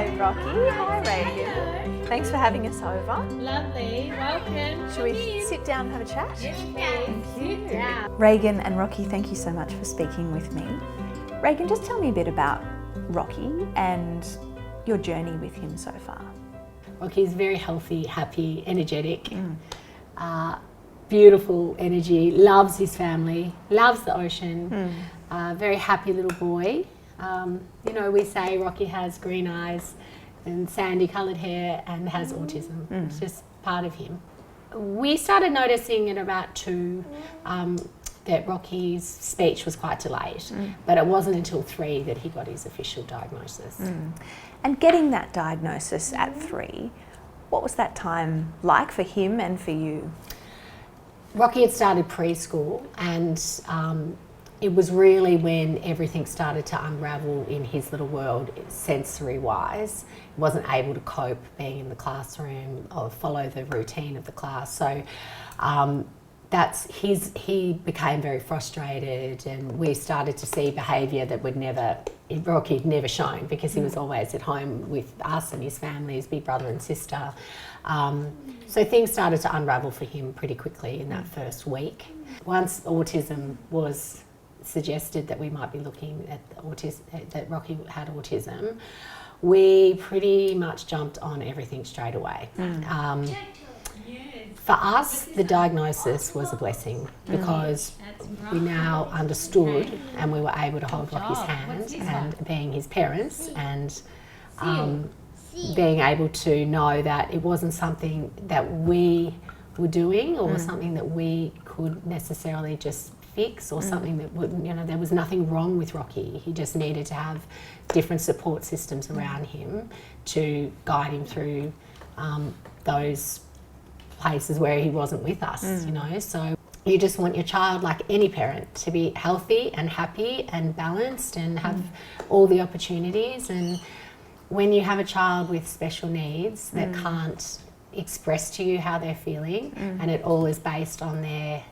Hi Rocky, hi Reagan. Thanks for having us over. Lovely, welcome. Should we sit down and have a chat? Yes, please. Sit down. Reagan and Rocky, thank you so much for speaking with me. Reagan, just tell me a bit about Rocky and your journey with him so far. Rocky's very healthy, happy, energetic, beautiful energy, loves his family, loves the ocean, very happy little boy. You know, we say Rocky has green eyes and sandy coloured hair and has autism. It's just part of him. We started noticing at about 2 that Rocky's speech was quite delayed, but it wasn't until 3 that he got his official diagnosis. And getting that diagnosis at 3, what was that time like for him and for you? Rocky had started preschool, and it was really when everything started to unravel in his little world, sensory-wise. He wasn't able to cope being in the classroom or follow the routine of the class. So he became very frustrated, and we started to see behaviour that Rocky had never shown, because he was always at home with us and his family, his big brother and sister. So things started to unravel for him pretty quickly in that first week. Once autism was suggested that we might be looking at that Rocky had autism, we pretty much jumped on everything straight away. For us, the diagnosis was a blessing, because we now understood and we were able to hold Rocky's hand, and being his parents, and being able to know that it wasn't something that we were doing or something that we could necessarily just fix, or something that would, you know, there was nothing wrong with Rocky. He just needed to have different support systems around him to guide him through those places where he wasn't with us, you know. So you just want your child, like any parent, to be healthy and happy and balanced and have all the opportunities. And when you have a child with special needs that can't express to you how they're feeling, and it all is based on their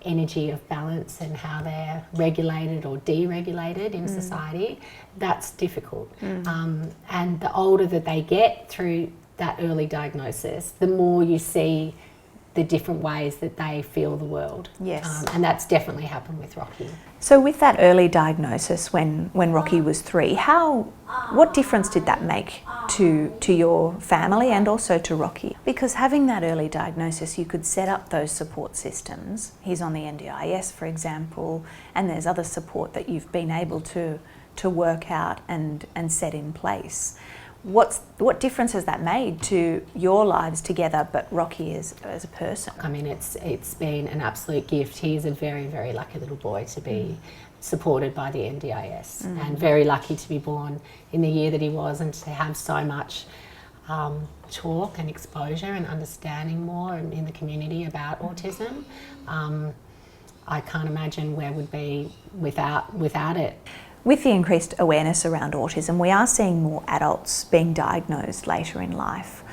energy of balance and how they're regulated or deregulated in society, that's difficult. And the older that they get through that early diagnosis, the more you see the different ways that they feel the world. Yes. And that's definitely happened with Rocky. So with that early diagnosis when Rocky was 3, what difference did that make to your family and also to Rocky? Because having that early diagnosis, you could set up those support systems. He's on the NDIS, for example, and there's other support that you've been able to work out and set in place. What difference has that made to your lives together, but Rocky as a person? I mean, it's been an absolute gift. He is a very, very lucky little boy to be supported by the NDIS, and very lucky to be born in the year that he was, and to have so much talk and exposure and understanding more in the community about autism. I can't imagine where we'd be without it. With the increased awareness around autism, we are seeing more adults being diagnosed later in life.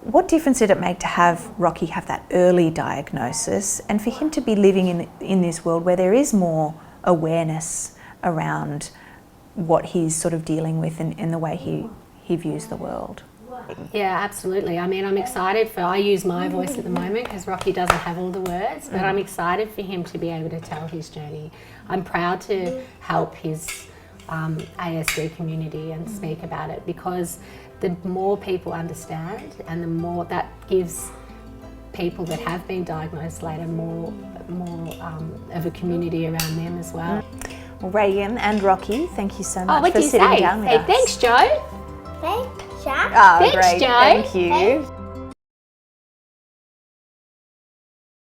What difference did it make to have Rocky have that early diagnosis, and for him to be living in this world where there is more awareness around what he's sort of dealing with in the way he views the world? Yeah, absolutely. I mean, I'm excited I use my voice at the moment because Rocky doesn't have all the words, but I'm excited for him to be able to tell his journey. I'm proud to help his ASD community and speak about it, because the more people understand, and the more that gives people that have been diagnosed later more of a community around them as well. Well, Reagan and Rocky, thank you so much for sitting down with us. Thanks, Joe. Thanks, Jack. Oh, Thanks, great. Joe. Thank you. Thanks.